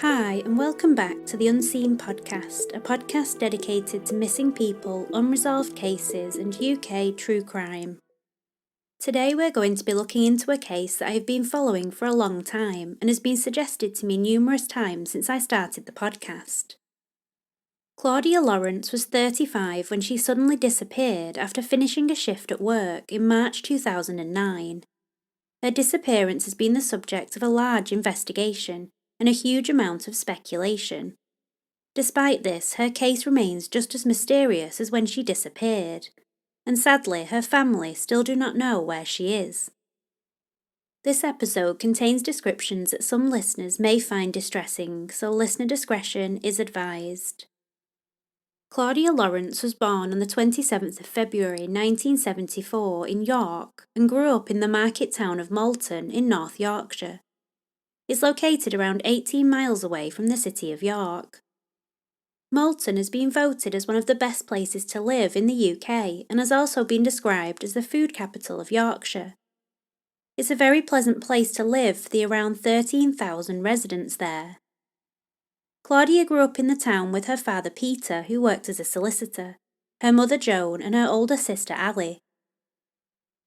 Hi, and welcome back to the Unseen Podcast, a podcast dedicated to missing people, unresolved cases, and UK true crime. Today we're going to be looking into a case that I have been following for a long time and has been suggested to me numerous times since I started the podcast. Claudia Lawrence was 35 when she suddenly disappeared after finishing a shift at work in March 2009. Her disappearance has been the subject of a large investigation and a huge amount of speculation. Despite this, her case remains just as mysterious as when she disappeared, and sadly her family still do not know where she is. This episode contains descriptions that some listeners may find distressing, so listener discretion is advised. Claudia Lawrence was born on the 27th of February 1974 in York and grew up in the market town of Malton in North Yorkshire. It's located around 18 miles away from the city of York. Malton has been voted as one of the best places to live in the UK and has also been described as the food capital of Yorkshire. It's a very pleasant place to live for the around 13,000 residents there. Claudia grew up in the town with her father Peter, who worked as a solicitor, her mother Joan and her older sister Ali.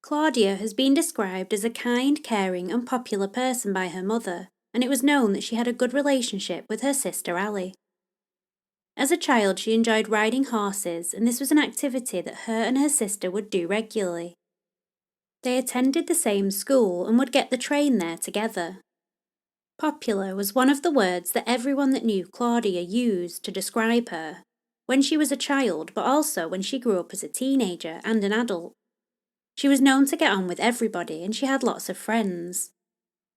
Claudia has been described as a kind, caring and popular person by her mother, and it was known that she had a good relationship with her sister Ali. As a child, she enjoyed riding horses, and this was an activity that her and her sister would do regularly. They attended the same school and would get the train there together. Popular was one of the words that everyone that knew Claudia used to describe her, when she was a child, but also when she grew up as a teenager and an adult. She was known to get on with everybody, and she had lots of friends.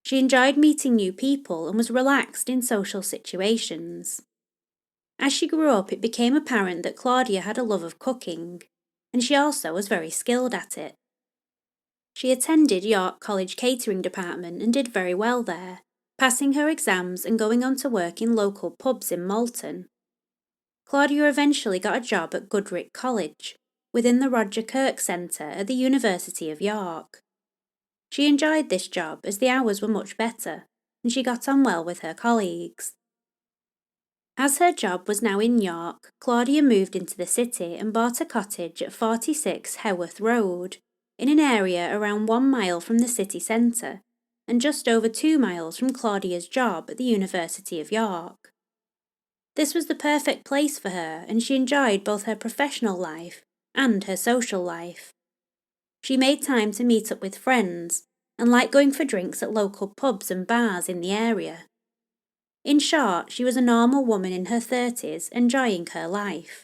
She enjoyed meeting new people and was relaxed in social situations. As she grew up, it became apparent that Claudia had a love of cooking, and she also was very skilled at it. She attended Goodricke College catering department and did very well there, passing her exams and going on to work in local pubs in Malton. Claudia eventually got a job at Goodricke College, within the Roger Kirk Centre at the University of York. She enjoyed this job as the hours were much better, and she got on well with her colleagues. As her job was now in York, Claudia moved into the city and bought a cottage at 46 Haworth Road, in an area around 1 mile from the city centre, and just over 2 miles from Claudia's job at the University of York. This was the perfect place for her, and she enjoyed both her professional life and her social life. She made time to meet up with friends, and liked going for drinks at local pubs and bars in the area. In short, she was a normal woman in her 30s, enjoying her life.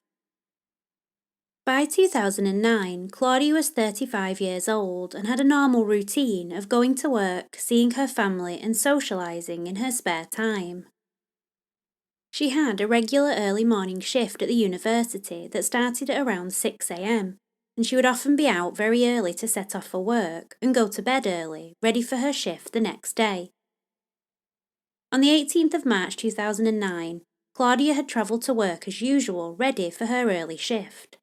By 2009, Claudia was 35 years old and had a normal routine of going to work, seeing her family and socialising in her spare time. She had a regular early morning shift at the university that started at around 6 a.m, and she would often be out very early to set off for work and go to bed early, ready for her shift the next day. On the 18th of March 2009, Claudia had travelled to work as usual, ready for her early shift.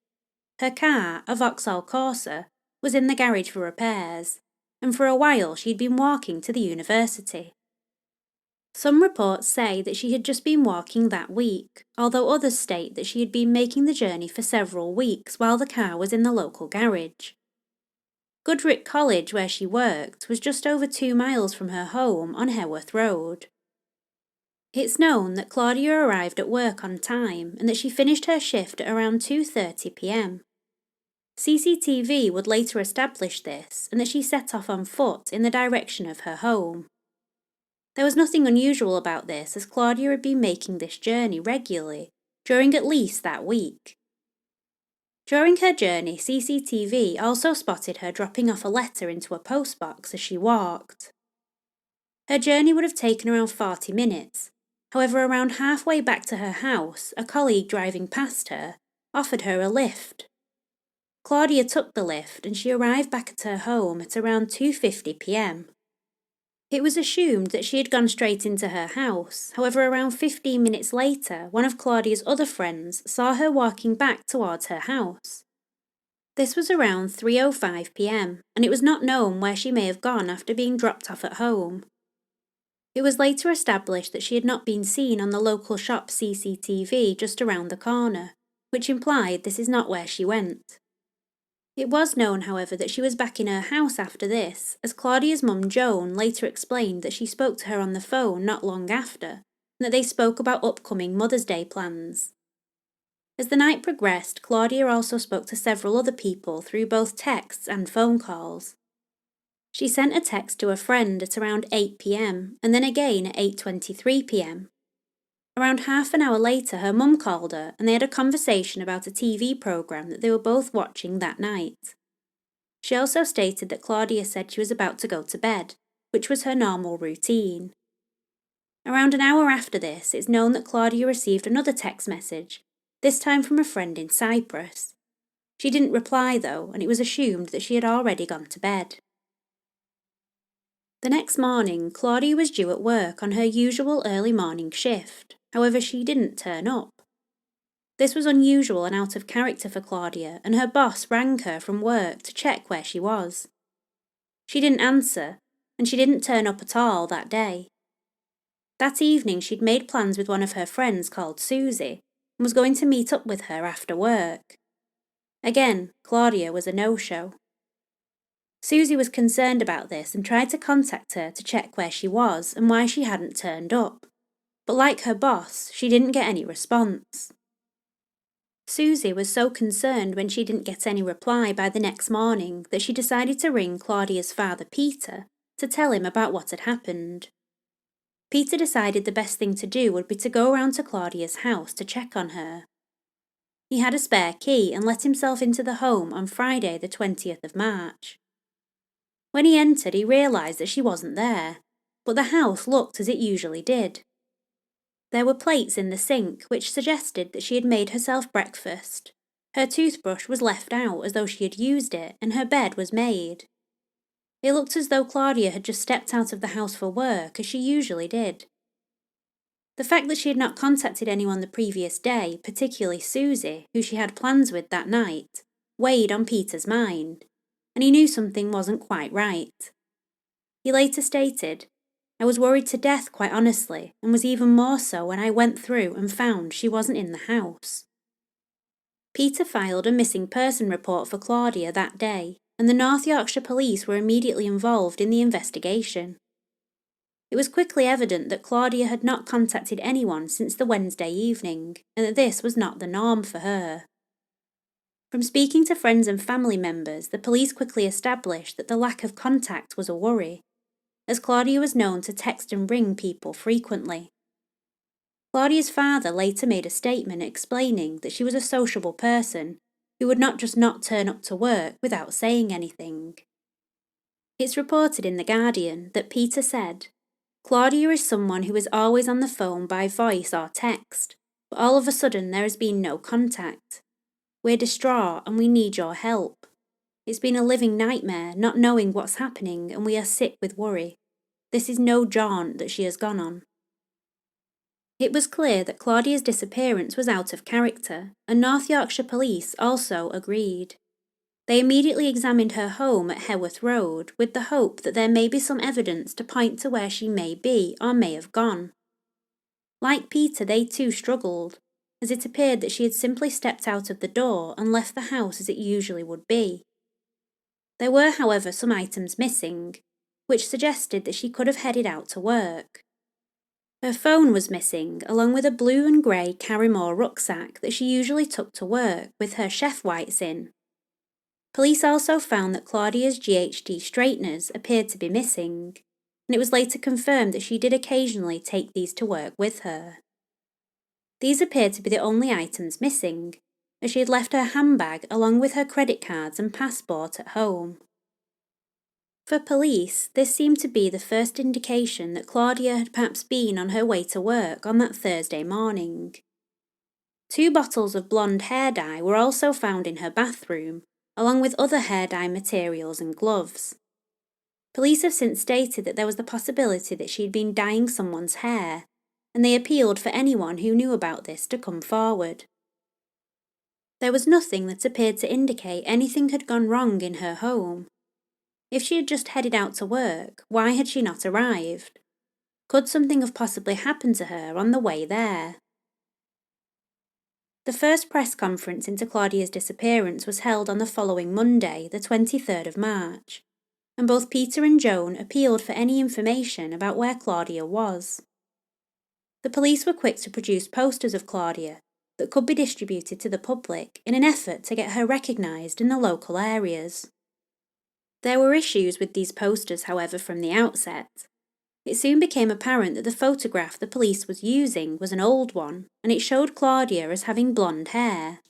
Her car, a Vauxhall Corsa, was in the garage for repairs, and for a while she had been walking to the university. Some reports say that she had just been walking that week, although others state that she had been making the journey for several weeks while the car was in the local garage. Goodricke College, where she worked, was just over 2 miles from her home on Haworth Road. It's known that Claudia arrived at work on time and that she finished her shift at around 2:30 p.m. CCTV would later establish this and that she set off on foot in the direction of her home. There was nothing unusual about this, as Claudia had been making this journey regularly during at least that week. During her journey, CCTV also spotted her dropping off a letter into a postbox as she walked. Her journey would have taken around 40 minutes. However, around halfway back to her house, a colleague driving past her offered her a lift. Claudia took the lift and she arrived back at her home at around 2:50 p.m. It was assumed that she had gone straight into her house. However, around 15 minutes later, one of Claudia's other friends saw her walking back towards her house. This was around 3:05 p.m, and it was not known where she may have gone after being dropped off at home. It was later established that she had not been seen on the local shop CCTV just around the corner, which implied this is not where she went. It was known, however, that she was back in her house after this, as Claudia's mum Joan later explained that she spoke to her on the phone not long after, and that they spoke about upcoming Mother's Day plans. As the night progressed, Claudia also spoke to several other people through both texts and phone calls. She sent a text to a friend at around 8 p.m. and then again at 8:23 p.m. Around half an hour later, her mum called her and they had a conversation about a TV programme that they were both watching that night. She also stated that Claudia said she was about to go to bed, which was her normal routine. Around an hour after this, it's known that Claudia received another text message, this time from a friend in Cyprus. She didn't reply though, and it was assumed that she had already gone to bed. The next morning, Claudia was due at work on her usual early morning shift. However, she didn't turn up. This was unusual and out of character for Claudia, and her boss rang her from work to check where she was. She didn't answer, and she didn't turn up at all that day. That evening, she'd made plans with one of her friends called Susie, and was going to meet up with her after work. Again, Claudia was a no-show. Susie was concerned about this and tried to contact her to check where she was and why she hadn't turned up, but like her boss, she didn't get any response. Susie was so concerned when she didn't get any reply by the next morning that she decided to ring Claudia's father Peter to tell him about what had happened. Peter decided the best thing to do would be to go around to Claudia's house to check on her. He had a spare key and let himself into the home on Friday the 20th of March. When he entered, he realised that she wasn't there, but the house looked as it usually did. There were plates in the sink, which suggested that she had made herself breakfast. Her toothbrush was left out as though she had used it, and her bed was made. It looked as though Claudia had just stepped out of the house for work, as she usually did. The fact that she had not contacted anyone the previous day, particularly Susie, who she had plans with that night, weighed on Peter's mind, and he knew something wasn't quite right. He later stated, "I was worried to death, quite honestly, and was even more so when I went through and found she wasn't in the house." Peter filed a missing person report for Claudia that day, and the North Yorkshire Police were immediately involved in the investigation. It was quickly evident that Claudia had not contacted anyone since the Wednesday evening, and that this was not the norm for her. From speaking to friends and family members, the police quickly established that the lack of contact was a worry, as Claudia was known to text and ring people frequently. Claudia's father later made a statement explaining that she was a sociable person who would not just not turn up to work without saying anything. It's reported in The Guardian that Peter said, "Claudia is someone who is always on the phone by voice or text, but all of a sudden there has been no contact. We're distraught and we need your help. It's been a living nightmare not knowing what's happening and we are sick with worry. This is no jaunt that she has gone on." It was clear that Claudia's disappearance was out of character, and North Yorkshire Police also agreed. They immediately examined her home at Haworth Road with the hope that there may be some evidence to point to where she may be or may have gone. Like Peter, they too struggled, as it appeared that she had simply stepped out of the door and left the house as it usually would be. There were, however, some items missing, which suggested that she could have headed out to work. Her phone was missing, along with a blue and grey Carrymore rucksack that she usually took to work, with her chef whites in. Police also found that Claudia's GHD straighteners appeared to be missing, and it was later confirmed that she did occasionally take these to work with her. These appeared to be the only items missing, as she had left her handbag along with her credit cards and passport at home. For police, this seemed to be the first indication that Claudia had perhaps been on her way to work on that Thursday morning. 2 bottles of blonde hair dye were also found in her bathroom, along with other hair dye materials and gloves. Police have since stated that there was the possibility that she had been dyeing someone's hair, and they appealed for anyone who knew about this to come forward. There was nothing that appeared to indicate anything had gone wrong in her home. If she had just headed out to work, why had she not arrived? Could something have possibly happened to her on the way there? The first press conference into Claudia's disappearance was held on the following Monday, the 23rd of March, and both Peter and Joan appealed for any information about where Claudia was. The police were quick to produce posters of Claudia that could be distributed to the public in an effort to get her recognised in the local areas. There were issues with these posters, however, from the outset. It soon became apparent that the photograph the police was using was an old one, and it showed Claudia as having blonde hair.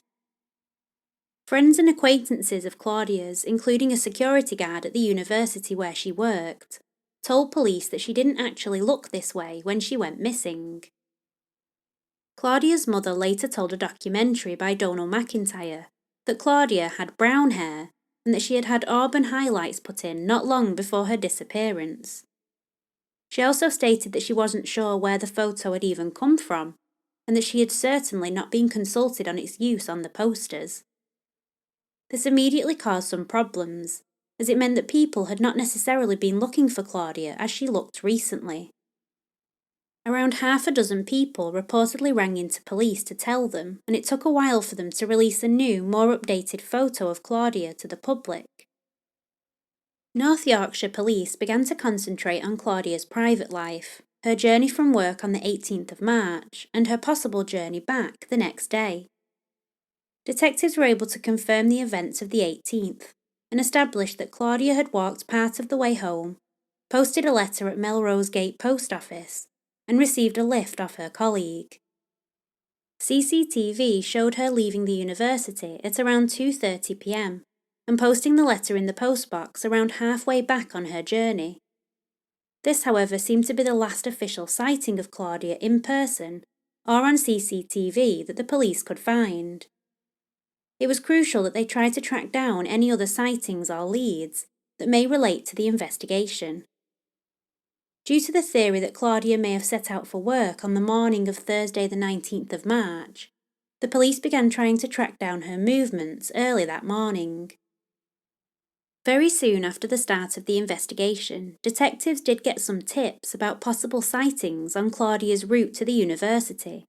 Friends and acquaintances of Claudia's, including a security guard at the university where she worked, told police that she didn't actually look this way when she went missing. Claudia's mother later told a documentary by Donal McIntyre that Claudia had brown hair and that she had had auburn highlights put in not long before her disappearance. She also stated that she wasn't sure where the photo had even come from, and that she had certainly not been consulted on its use on the posters. This immediately caused some problems, as it meant that people had not necessarily been looking for Claudia as she looked recently. Around half a dozen people reportedly rang into police to tell them, and it took a while for them to release a new, more updated photo of Claudia to the public. North Yorkshire Police began to concentrate on Claudia's private life, her journey from work on the 18th of March, and her possible journey back the next day. Detectives were able to confirm the events of the 18th and established that Claudia had walked part of the way home, posted a letter at Melrose Gate Post Office, and received a lift off her colleague. CCTV showed her leaving the university at around 2:30 p.m. and posting the letter in the postbox around halfway back on her journey. This, however, seemed to be the last official sighting of Claudia in person or on CCTV that the police could find. It was crucial that they try to track down any other sightings or leads that may relate to the investigation. Due to the theory that Claudia may have set out for work on the morning of Thursday the 19th of March, the police began trying to track down her movements early that morning. Very soon after the start of the investigation, detectives did get some tips about possible sightings on Claudia's route to the university.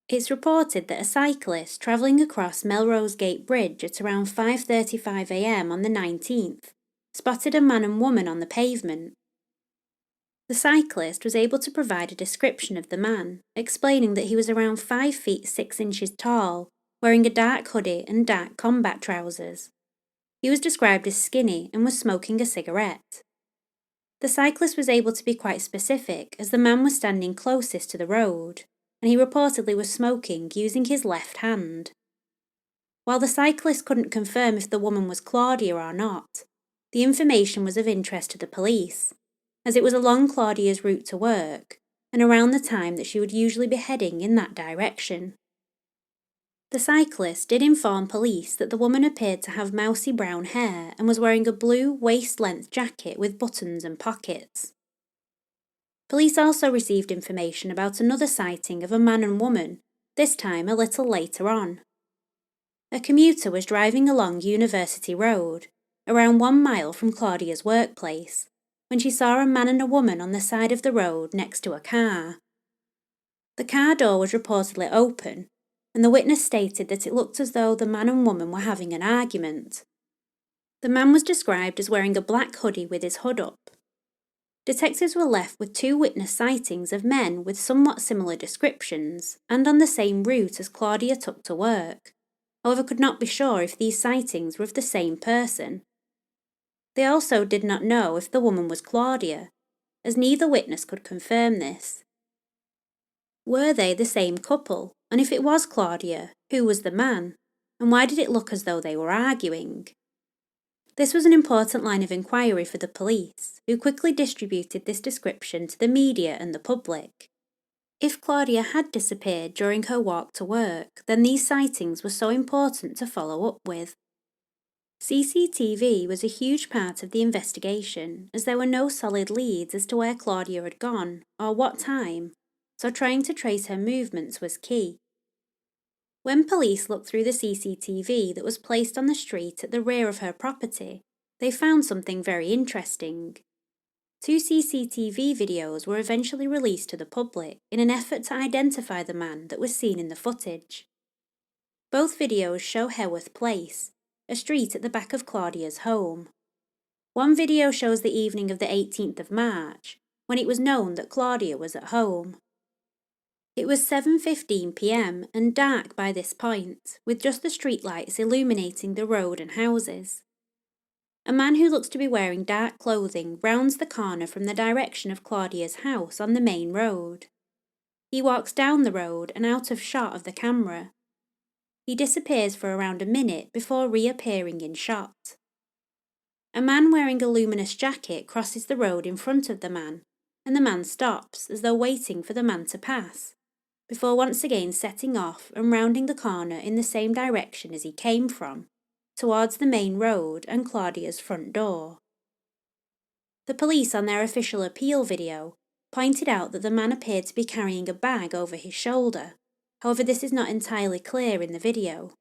It's reported that a cyclist travelling across Melrose Gate Bridge at around 5:35 a.m. on the 19th spotted a man and woman on the pavement. The cyclist was able to provide a description of the man, explaining that he was around 5 feet 6 inches tall, wearing a dark hoodie and dark combat trousers. He was described as skinny and was smoking a cigarette. The cyclist was able to be quite specific as the man was standing closest to the road, and he reportedly was smoking using his left hand. While the cyclist couldn't confirm if the woman was Claudia or not, the information was of interest to the police, as it was along Claudia's route to work, and around the time that she would usually be heading in that direction. The cyclist did inform police that the woman appeared to have mousy brown hair and was wearing a blue waist-length jacket with buttons and pockets. Police also received information about another sighting of a man and woman, this time a little later on. A commuter was driving along University Road, around 1 mile from Claudia's workplace, when she saw a man and a woman on the side of the road next to a car. The car door was reportedly open, and the witness stated that it looked as though the man and woman were having an argument. The man was described as wearing a black hoodie with his hood up. Detectives were left with 2 witness sightings of men with somewhat similar descriptions and on the same route as Claudia took to work, however could not be sure if these sightings were of the same person. They also did not know if the woman was Claudia, as neither witness could confirm this. Were they the same couple, and if it was Claudia, who was the man, and why did it look as though they were arguing? This was an important line of inquiry for the police, who quickly distributed this description to the media and the public. If Claudia had disappeared during her walk to work, then these sightings were so important to follow up with. CCTV was a huge part of the investigation, as there were no solid leads as to where Claudia had gone or what time, so trying to trace her movements was key. When police looked through the CCTV that was placed on the street at the rear of her property, they found something very interesting. 2 CCTV videos were eventually released to the public in an effort to identify the man that was seen in the footage. Both videos show Haworth Place, a street at the back of Claudia's home. One video shows the evening of the 18th of March, when it was known that Claudia was at home. It was 7:15 p.m. and dark by this point, with just the streetlights illuminating the road and houses. A man who looks to be wearing dark clothing rounds the corner from the direction of Claudia's house on the main road. He walks down the road and out of shot of the camera. He disappears for around a minute before reappearing in shot. A man wearing a luminous jacket crosses the road in front of the man, and the man stops as though waiting for the man to pass, before once again setting off and rounding the corner in the same direction as he came from, towards the main road and Claudia's front door. The police on their official appeal video pointed out that the man appeared to be carrying a bag over his shoulder, however this is not entirely clear in the video.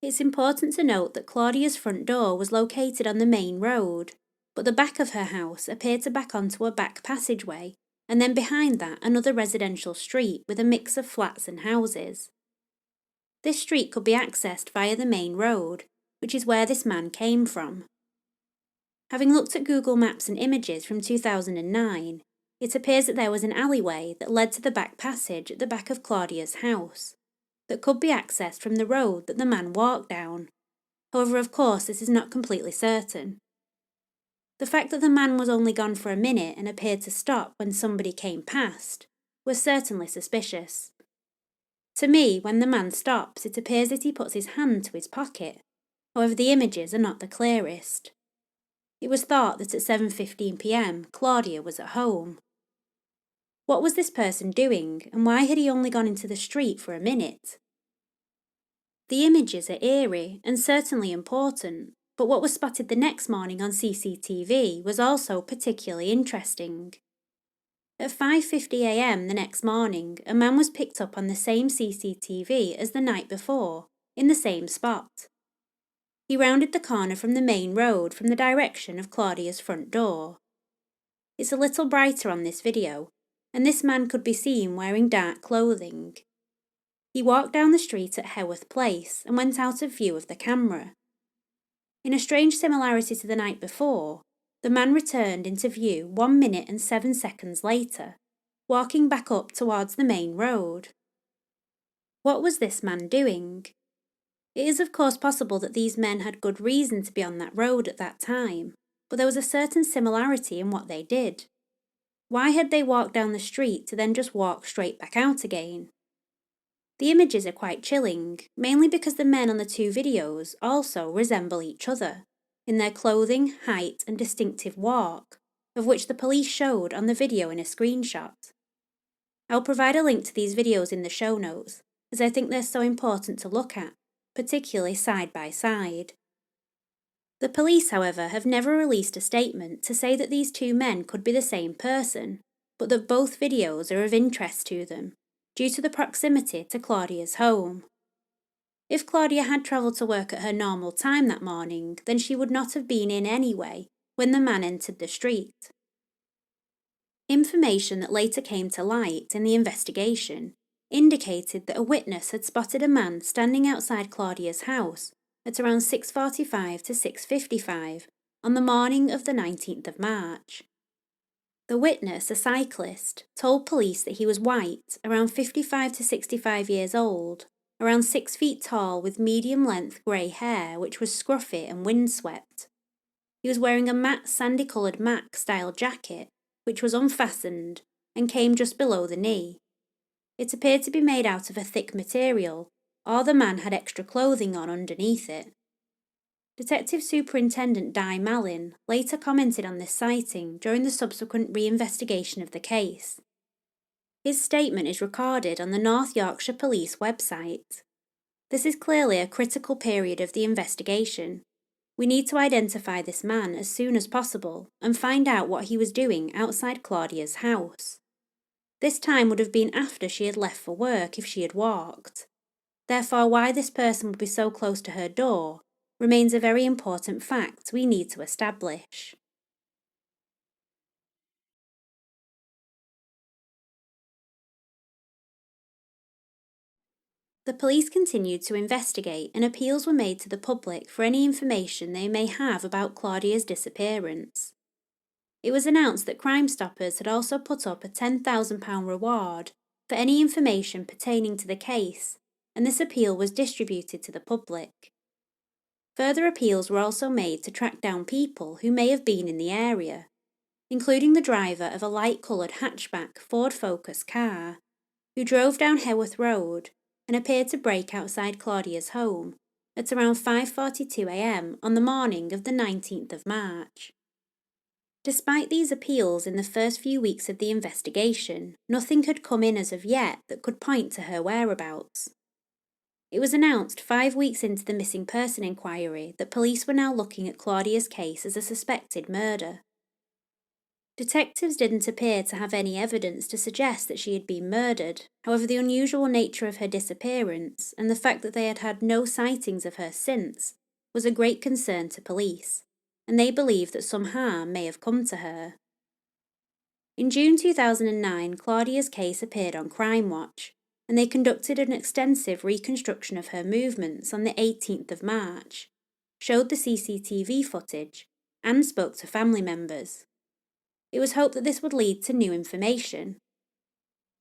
It's important to note that Claudia's front door was located on the main road, but the back of her house appeared to back onto a back passageway, and then behind that another residential street with a mix of flats and houses. This street could be accessed via the main road, which is where this man came from. Having looked at Google Maps and images from 2009, it appears that there was an alleyway that led to the back passage at the back of Claudia's house, that could be accessed from the road that the man walked down. However, of course, this is not completely certain. The fact that the man was only gone for a minute and appeared to stop when somebody came past was certainly suspicious. To me, when the man stops, it appears that he puts his hand to his pocket. However, the images are not the clearest. It was thought that at 7:15 p.m. Claudia was at home. What was this person doing, and why had he only gone into the street for a minute? The images are eerie and certainly important, but what was spotted the next morning on CCTV was also particularly interesting. At 5:50 a.m. the next morning, a man was picked up on the same CCTV as the night before, in the same spot. He rounded the corner from the main road from the direction of Claudia's front door. It's a little brighter on this video, and this man could be seen wearing dark clothing. He walked down the street at Haworth Place and went out of view of the camera. In a strange similarity to the night before, the man returned into view 1 minute and 7 seconds later, walking back up towards the main road. What was this man doing? It is of course possible that these men had good reason to be on that road at that time, but there was a certain similarity in what they did. Why had they walked down the street to then just walk straight back out again? The images are quite chilling, mainly because the men on the two videos also resemble each other, in their clothing, height and distinctive walk, of which the police showed on the video in a screenshot. I'll provide a link to these videos in the show notes, as I think they're so important to look at, particularly side by side. The police, however, have never released a statement to say that these two men could be the same person, but that both videos are of interest to them, due to the proximity to Claudia's home. If Claudia had travelled to work at her normal time that morning, then she would not have been in anyway when the man entered the street. Information that later came to light in the investigation indicated that a witness had spotted a man standing outside Claudia's house at around 6:45 to 6:55 on the morning of the 19th of March. The witness, a cyclist, told police that he was white, around 55 to 65 years old, around 6 feet tall with medium-length grey hair which was scruffy and windswept. He was wearing a matte sandy-coloured Mac-style jacket which was unfastened and came just below the knee. It appeared to be made out of a thick material, or the man had extra clothing on underneath it. Detective Superintendent Di Mallin later commented on this sighting during the subsequent re-investigation of the case. His statement is recorded on the North Yorkshire Police website. This is clearly a critical period of the investigation. We need to identify this man as soon as possible and find out what he was doing outside Claudia's house. This time would have been after she had left for work if she had walked. Therefore, why this person would be so close to her door remains a very important fact we need to establish. The police continued to investigate and appeals were made to the public for any information they may have about Claudia's disappearance. It was announced that Crime Stoppers had also put up a £10,000 reward for any information pertaining to the case, and this appeal was distributed to the public. Further appeals were also made to track down people who may have been in the area, including the driver of a light-coloured hatchback Ford Focus car, who drove down Haworth Road and appeared to brake outside Claudia's home at around 5:42 a.m. on the morning of the 19th of March. Despite these appeals in the first few weeks of the investigation, nothing had come in as of yet that could point to her whereabouts. It was announced 5 weeks into the missing person inquiry that police were now looking at Claudia's case as a suspected murder. Detectives didn't appear to have any evidence to suggest that she had been murdered. However, the unusual nature of her disappearance and the fact that they had had no sightings of her since was a great concern to police, and they believed that some harm may have come to her. In June 2009, Claudia's case appeared on Crime Watch, and they conducted an extensive reconstruction of her movements on the 18th of March, showed the CCTV footage, and spoke to family members. It was hoped that this would lead to new information.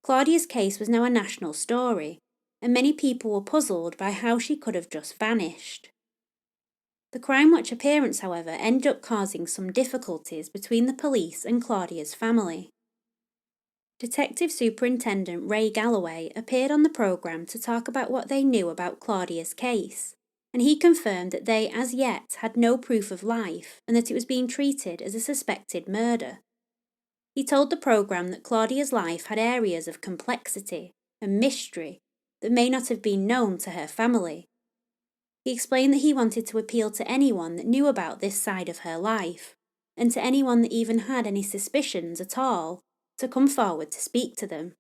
Claudia's case was now a national story, and many people were puzzled by how she could have just vanished. The Crime Watch appearance, however, ended up causing some difficulties between the police and Claudia's family. Detective Superintendent Ray Galloway appeared on the programme to talk about what they knew about Claudia's case, and he confirmed that they, as yet, had no proof of life and that it was being treated as a suspected murder. He told the programme that Claudia's life had areas of complexity and mystery that may not have been known to her family. He explained that he wanted to appeal to anyone that knew about this side of her life, and to anyone that even had any suspicions at all, to come forward to speak to them.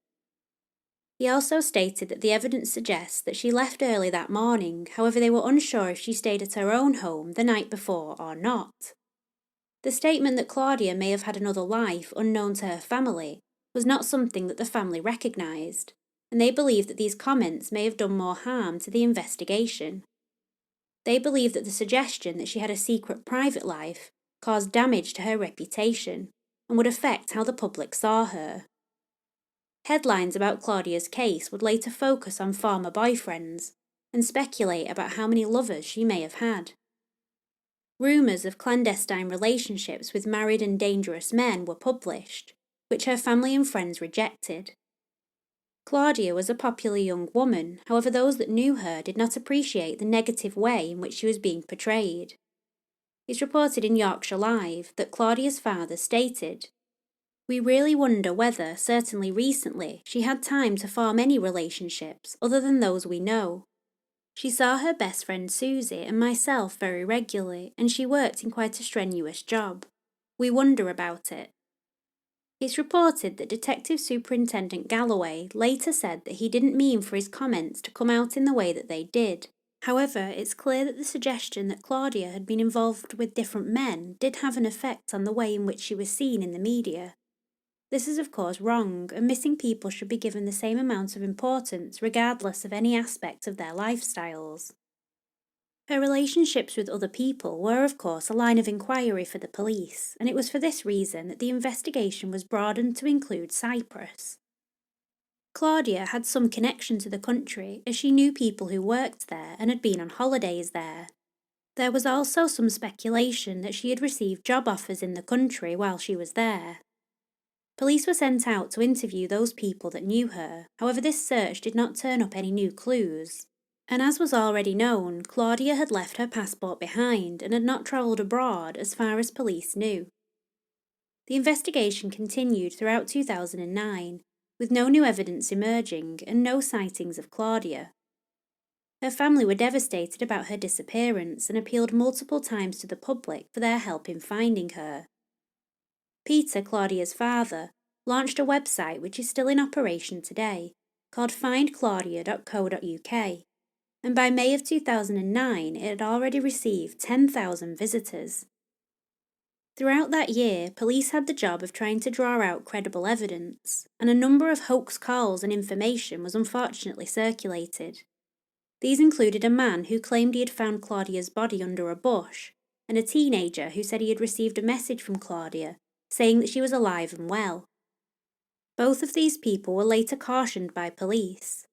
He also stated that the evidence suggests that she left early that morning, however they were unsure if she stayed at her own home the night before or not. The statement that Claudia may have had another life unknown to her family was not something that the family recognised, and they believe that these comments may have done more harm to the investigation. They believe that the suggestion that she had a secret private life caused damage to her reputation and would affect how the public saw her. Headlines about Claudia's case would later focus on former boyfriends and speculate about how many lovers she may have had. Rumours of clandestine relationships with married and dangerous men were published, which her family and friends rejected. Claudia was a popular young woman, however those that knew her did not appreciate the negative way in which she was being portrayed. It's reported in Yorkshire Live that Claudia's father stated, "We really wonder whether, certainly recently, she had time to form any relationships other than those we know. She saw her best friend Susie and myself very regularly, and she worked in quite a strenuous job. We wonder about it." It's reported that Detective Superintendent Galloway later said that he didn't mean for his comments to come out in the way that they did. However, it's clear that the suggestion that Claudia had been involved with different men did have an effect on the way in which she was seen in the media. This is of course wrong, and missing people should be given the same amount of importance regardless of any aspect of their lifestyles. Her relationships with other people were of course a line of inquiry for the police, and it was for this reason that the investigation was broadened to include Cyprus. Claudia had some connection to the country as she knew people who worked there and had been on holidays there. There was also some speculation that she had received job offers in the country while she was there. Police were sent out to interview those people that knew her, however this search did not turn up any new clues. And as was already known, Claudia had left her passport behind and had not travelled abroad as far as police knew. The investigation continued throughout 2009, with no new evidence emerging and no sightings of Claudia. Her family were devastated about her disappearance and appealed multiple times to the public for their help in finding her. Peter, Claudia's father, launched a website which is still in operation today, called findclaudia.co.uk, and by May of 2009 it had already received 10,000 visitors. Throughout that year, police had the job of trying to draw out credible evidence, and a number of hoax calls and information was unfortunately circulated. These included a man who claimed he had found Claudia's body under a bush, and a teenager who said he had received a message from Claudia saying that she was alive and well. Both of these people were later cautioned by police.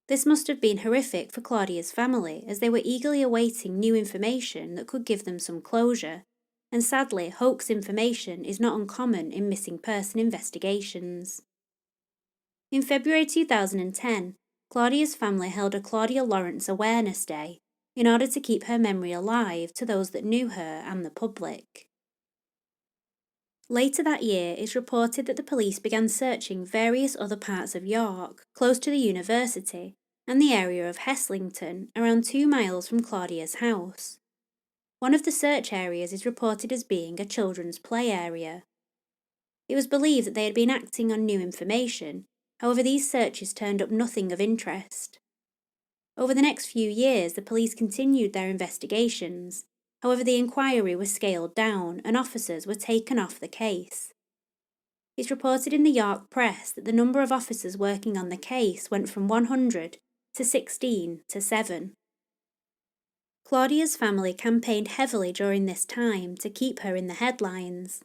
This must have been horrific for Claudia's family, as they were eagerly awaiting new information that could give them some closure, and sadly, hoax information is not uncommon in missing person investigations. In February 2010, Claudia's family held a Claudia Lawrence Awareness Day in order to keep her memory alive to those that knew her and the public. Later that year, it's reported that the police began searching various other parts of York, close to the university, and the area of Heslington, around 2 miles from Claudia's house. One of the search areas is reported as being a children's play area. It was believed that they had been acting on new information, however these searches turned up nothing of interest. Over the next few years, the police continued their investigations. However, the inquiry was scaled down and officers were taken off the case. It's reported in the York Press that the number of officers working on the case went from 100 to 16 to 7. Claudia's family campaigned heavily during this time to keep her in the headlines.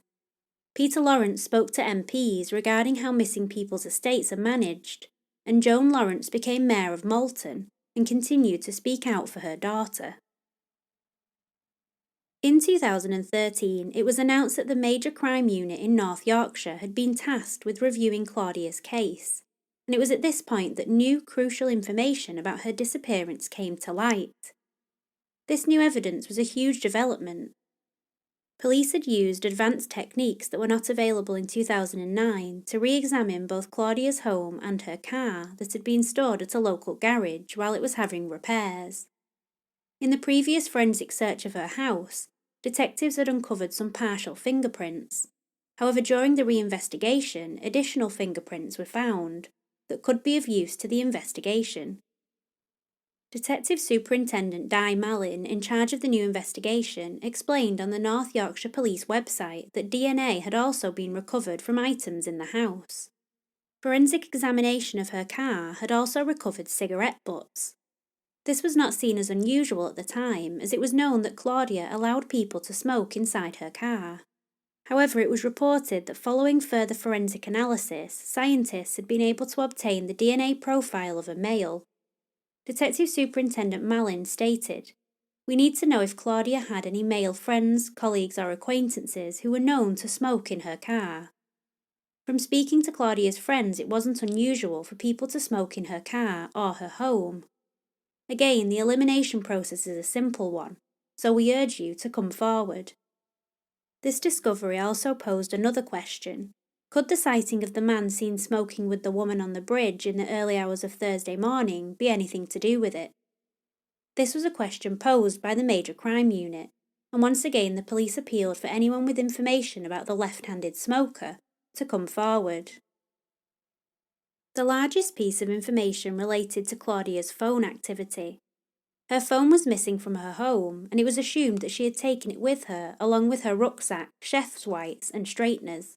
Peter Lawrence spoke to MPs regarding how missing people's estates are managed, and Joan Lawrence became Mayor of Malton and continued to speak out for her daughter. In 2013, it was announced that the Major Crime Unit in North Yorkshire had been tasked with reviewing Claudia's case, and it was at this point that new crucial information about her disappearance came to light. This new evidence was a huge development. Police had used advanced techniques that were not available in 2009 to re-examine both Claudia's home and her car that had been stored at a local garage while it was having repairs. In the previous forensic search of her house, detectives had uncovered some partial fingerprints. However, during the reinvestigation, additional fingerprints were found that could be of use to the investigation. Detective Superintendent Di Mallin, in charge of the new investigation, explained on the North Yorkshire Police website that DNA had also been recovered from items in the house. Forensic examination of her car had also recovered cigarette butts. This was not seen as unusual at the time, as it was known that Claudia allowed people to smoke inside her car. However, it was reported that following further forensic analysis, scientists had been able to obtain the DNA profile of a male. Detective Superintendent Mallin stated, "We need to know if Claudia had any male friends, colleagues or acquaintances who were known to smoke in her car." From speaking to Claudia's friends, it wasn't unusual for people to smoke in her car or her home. Again, the elimination process is a simple one, so we urge you to come forward. This discovery also posed another question. Could the sighting of the man seen smoking with the woman on the bridge in the early hours of Thursday morning be anything to do with it? This was a question posed by the Major Crime Unit, and once again the police appealed for anyone with information about the left-handed smoker to come forward. The largest piece of information related to Claudia's phone activity. Her phone was missing from her home, and it was assumed that she had taken it with her, along with her rucksack, chef's whites, and straighteners.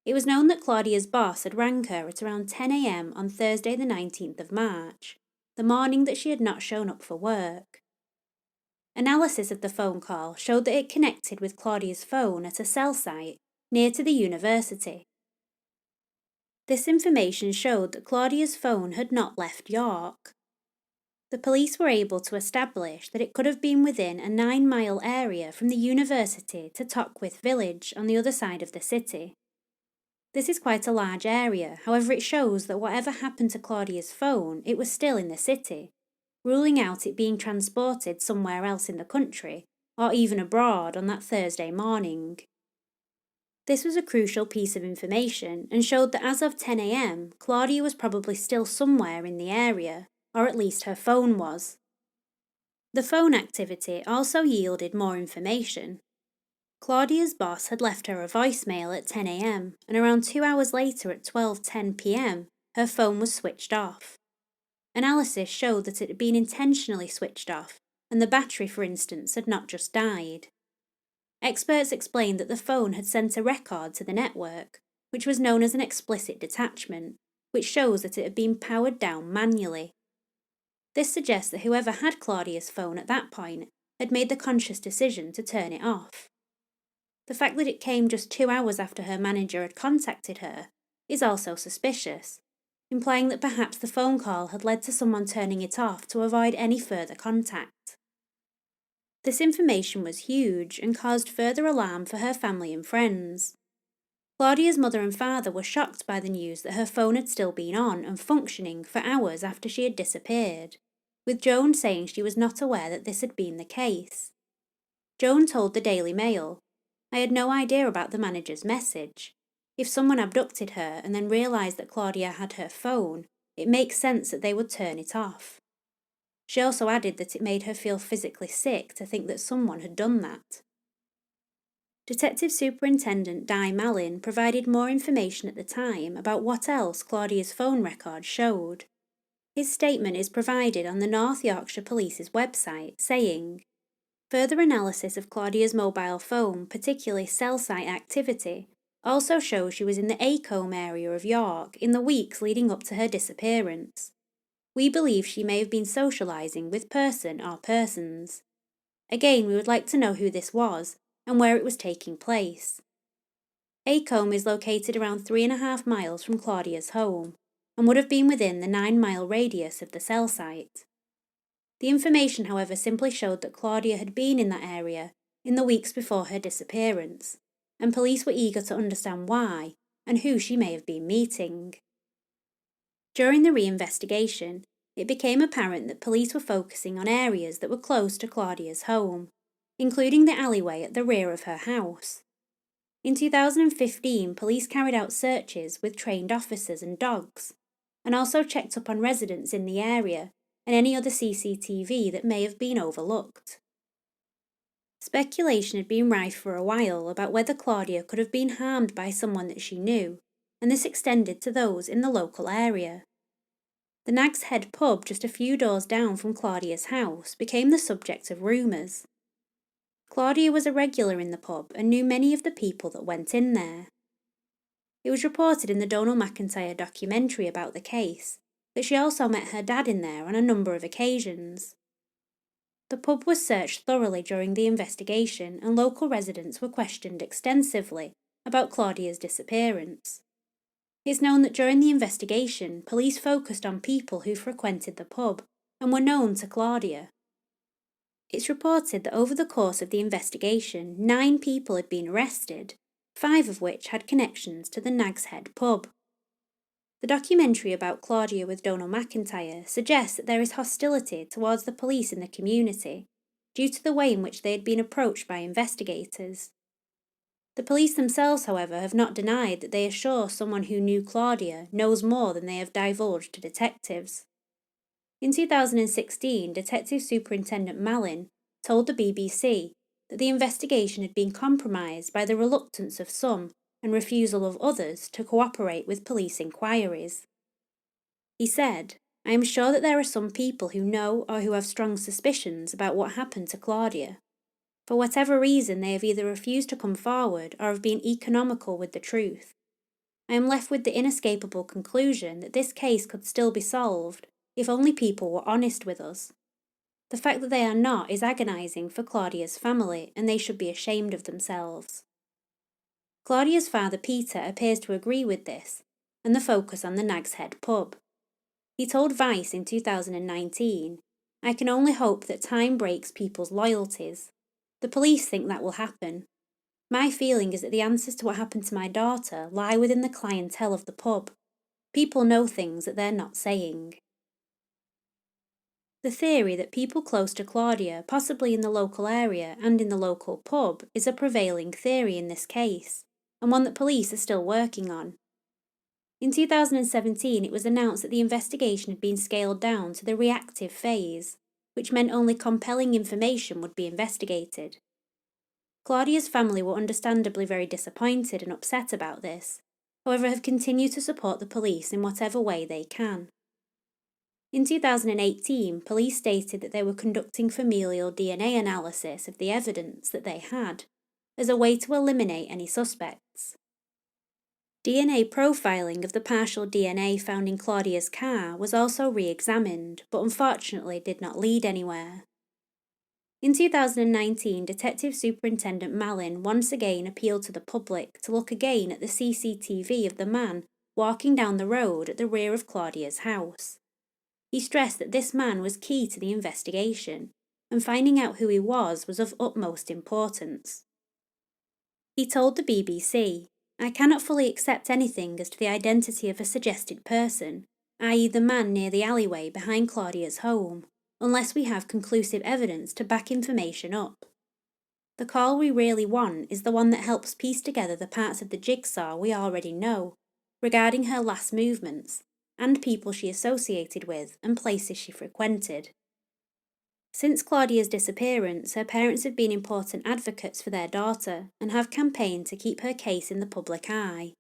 It was known that Claudia's boss had rang her at around 10 a.m. on Thursday the 19th of March, the morning that she had not shown up for work. Analysis of the phone call showed that it connected with Claudia's phone at a cell site near to the university. This information showed that Claudia's phone had not left York. The police were able to establish that it could have been within a 9-mile area from the university to Tockwith village on the other side of the city. This is quite a large area, however it shows that whatever happened to Claudia's phone, it was still in the city, ruling out it being transported somewhere else in the country, or even abroad on that Thursday morning. This was a crucial piece of information and showed that as of 10 a.m, Claudia was probably still somewhere in the area, or at least her phone was. The phone activity also yielded more information. Claudia's boss had left her a voicemail at 10 a.m, and around 2 hours later at 12:10 p.m, her phone was switched off. Analysis showed that it had been intentionally switched off, and the battery, for instance, had not just died. Experts explained that the phone had sent a record to the network, which was known as an explicit detachment, which shows that it had been powered down manually. This suggests that whoever had Claudia's phone at that point had made the conscious decision to turn it off. The fact that it came just 2 hours after her manager had contacted her is also suspicious, implying that perhaps the phone call had led to someone turning it off to avoid any further contact. This information was huge and caused further alarm for her family and friends. Claudia's mother and father were shocked by the news that her phone had still been on and functioning for hours after she had disappeared, with Joan saying she was not aware that this had been the case. Joan told the Daily Mail, "I had no idea about the manager's message. If someone abducted her and then realised that Claudia had her phone, it makes sense that they would turn it off." She also added that it made her feel physically sick to think that someone had done that. Detective Superintendent Di Mallin provided more information at the time about what else Claudia's phone records showed. His statement is provided on the North Yorkshire Police's website, saying, "Further analysis of Claudia's mobile phone, particularly cell site activity, also shows she was in the Acombe area of York in the weeks leading up to her disappearance. We believe she may have been socialising with person or persons. Again, we would like to know who this was and where it was taking place." Acombe is located around 3.5 miles from Claudia's home and would have been within the 9-mile radius of the cell site. The information, however, simply showed that Claudia had been in that area in the weeks before her disappearance, and police were eager to understand why and who she may have been meeting. During the reinvestigation, it became apparent that police were focusing on areas that were close to Claudia's home, including the alleyway at the rear of her house. In 2015, police carried out searches with trained officers and dogs, and also checked up on residents in the area and any other CCTV that may have been overlooked. Speculation had been rife for a while about whether Claudia could have been harmed by someone that she knew, and this extended to those in the local area. The Nag's Head pub just a few doors down from Claudia's house became the subject of rumours. Claudia was a regular in the pub and knew many of the people that went in there. It was reported in the Donal McIntyre documentary about the case that she also met her dad in there on a number of occasions. The pub was searched thoroughly during the investigation and local residents were questioned extensively about Claudia's disappearance. It's known that during the investigation, police focused on people who frequented the pub and were known to Claudia. It's reported that over the course of the investigation, 9 people had been arrested, 5 of which had connections to the Nag's Head pub. The documentary about Claudia with Donal McIntyre suggests that there is hostility towards the police in the community due to the way in which they had been approached by investigators. The police themselves, however, have not denied that they assure someone who knew Claudia knows more than they have divulged to detectives. In 2016, Detective Superintendent Mallin told the BBC that the investigation had been compromised by the reluctance of some and refusal of others to cooperate with police inquiries. He said, "I am sure that there are some people who know or who have strong suspicions about what happened to Claudia. For whatever reason, they have either refused to come forward or have been economical with the truth. I am left with the inescapable conclusion that this case could still be solved if only people were honest with us. The fact that they are not is agonising for Claudia's family, and they should be ashamed of themselves." Claudia's father Peter appears to agree with this, and the focus on the Nag's Head pub. He told Vice in 2019, "I can only hope that time breaks people's loyalties. The police think that will happen. My feeling is that the answers to what happened to my daughter lie within the clientele of the pub. People know things that they're not saying." The theory that people close to Claudia, possibly in the local area and in the local pub, is a prevailing theory in this case, and one that police are still working on. In 2017, it was announced that the investigation had been scaled down to the reactive phase, which meant only compelling information would be investigated. Claudia's family were understandably very disappointed and upset about this, however have continued to support the police in whatever way they can. In 2018, police stated that they were conducting familial DNA analysis of the evidence that they had, as a way to eliminate any suspects. DNA profiling of the partial DNA found in Claudia's car was also re-examined, but unfortunately did not lead anywhere. In 2019, Detective Superintendent Malin once again appealed to the public to look again at the CCTV of the man walking down the road at the rear of Claudia's house. He stressed that this man was key to the investigation, and finding out who he was of utmost importance. He told the BBC, "I cannot fully accept anything as to the identity of a suggested person, i.e. the man near the alleyway behind Claudia's home, unless we have conclusive evidence to back information up. The call we really want is the one that helps piece together the parts of the jigsaw we already know, regarding her last movements, and people she associated with and places she frequented." Since Claudia's disappearance, her parents have been important advocates for their daughter and have campaigned to keep her case in the public eye.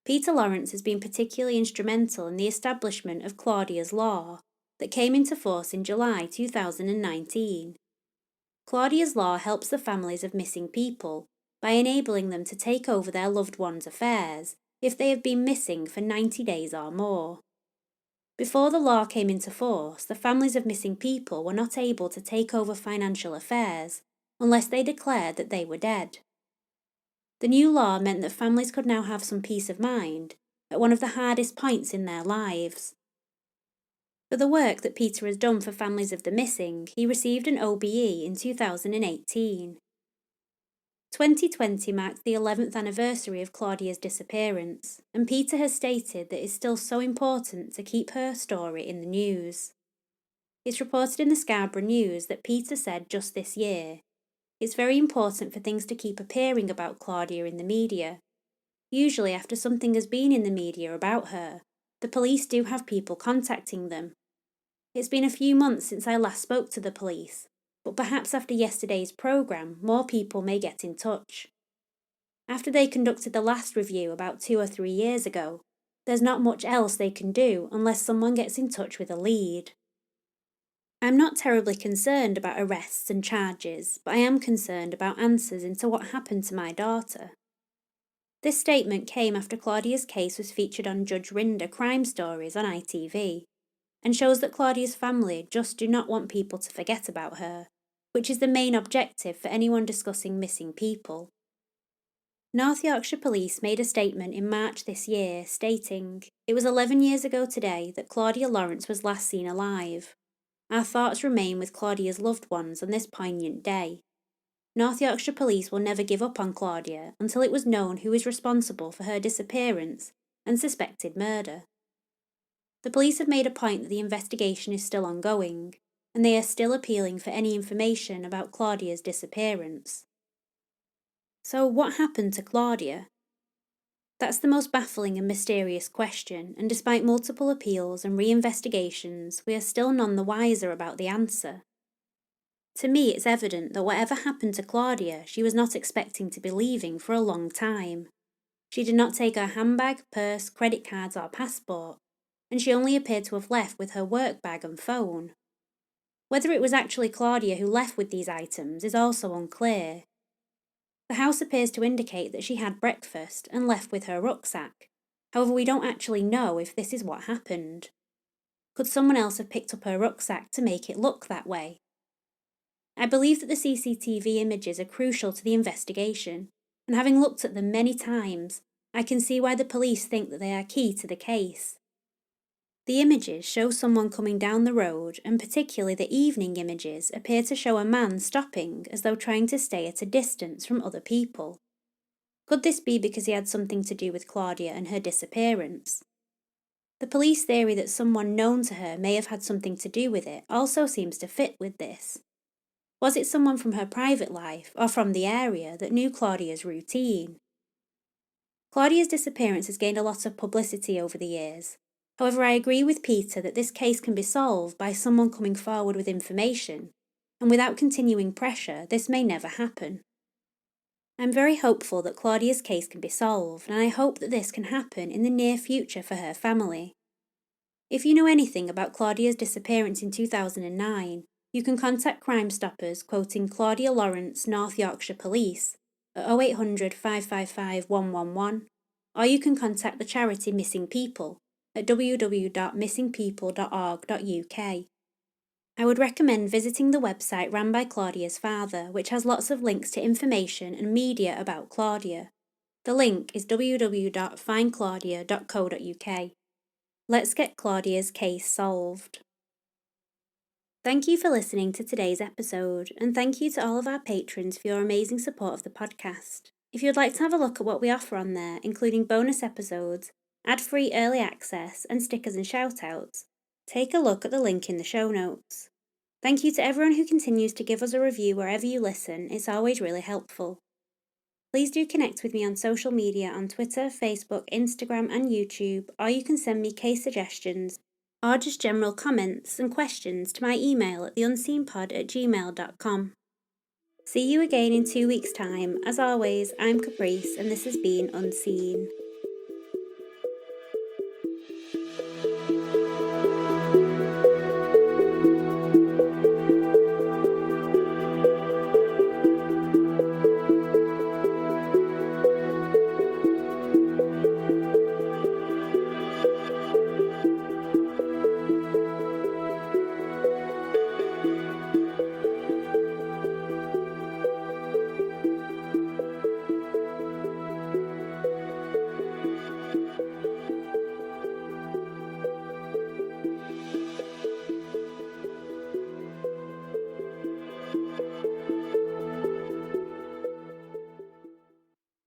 Peter Lawrence has been particularly instrumental in the establishment of Claudia's Law that came into force in July 2019. Claudia's Law helps the families of missing people by enabling them to take over their loved ones' affairs if they have been missing for 90 days or more. Before the law came into force, the families of missing people were not able to take over financial affairs unless they declared that they were dead. The new law meant that families could now have some peace of mind at one of the hardest points in their lives. For the work that Peter has done for families of the missing, he received an OBE in 2018. 2020 marked the 11th anniversary of Claudia's disappearance, and Peter has stated that it's still so important to keep her story in the news. It's reported in the Scarborough News that Peter said just this year, "It's very important for things to keep appearing about Claudia in the media. Usually after something has been in the media about her, the police do have people contacting them. It's been a few months since I last spoke to the police, but perhaps after yesterday's programme, more people may get in touch. After they conducted the last review about 2 or 3 years ago, there's not much else they can do unless someone gets in touch with a lead. I'm not terribly concerned about arrests and charges, but I am concerned about answers into what happened to my daughter." This statement came after Claudia's case was featured on Judge Rinder Crime Stories on ITV, and shows that Claudia's family just do not want people to forget about her, which is the main objective for anyone discussing missing people. North Yorkshire Police made a statement in March this year stating, "It was 11 years ago today that Claudia Lawrence was last seen alive. Our thoughts remain with Claudia's loved ones on this poignant day. North Yorkshire Police will never give up on Claudia until it was known who is responsible for her disappearance and suspected murder." The police have made a point that the investigation is still ongoing, and they are still appealing for any information about Claudia's disappearance. So what happened to Claudia? That's the most baffling and mysterious question, and despite multiple appeals and re-investigations, we are still none the wiser about the answer. To me, it's evident that whatever happened to Claudia, she was not expecting to be leaving for a long time. She did not take her handbag, purse, credit cards or passport, and she only appeared to have left with her work bag and phone. Whether it was actually Claudia who left with these items is also unclear. The house appears to indicate that she had breakfast and left with her rucksack. However, we don't actually know if this is what happened. Could someone else have picked up her rucksack to make it look that way? I believe that the CCTV images are crucial to the investigation, and having looked at them many times, I can see why the police think that they are key to the case. The images show someone coming down the road, and particularly the evening images appear to show a man stopping as though trying to stay at a distance from other people. Could this be because he had something to do with Claudia and her disappearance? The police theory that someone known to her may have had something to do with it also seems to fit with this. Was it someone from her private life or from the area that knew Claudia's routine? Claudia's disappearance has gained a lot of publicity over the years. However, I agree with Peter that this case can be solved by someone coming forward with information, and without continuing pressure, this may never happen. I'm very hopeful that Claudia's case can be solved, and I hope that this can happen in the near future for her family. If you know anything about Claudia's disappearance in 2009, you can contact Crime Stoppers quoting Claudia Lawrence, North Yorkshire Police at 0800 555 111 or you can contact the charity Missing People at www.missingpeople.org.uk. I would recommend visiting the website run by Claudia's father, which has lots of links to information and media about Claudia. The link is www.findclaudia.co.uk. Let's get Claudia's case solved. Thank you for listening to today's episode, and thank you to all of our patrons for your amazing support of the podcast. If you'd like to have a look at what we offer on there, including bonus episodes, ad-free early access, and stickers and shoutouts, take a look at the link in the show notes. Thank you to everyone who continues to give us a review wherever you listen, it's always really helpful. Please do connect with me on social media on Twitter, Facebook, Instagram and YouTube, or you can send me case suggestions or just general comments and questions to my email at theunseenpod@gmail.com. See you again in 2 weeks' time. As always, I'm Caprice and this has been Unseen.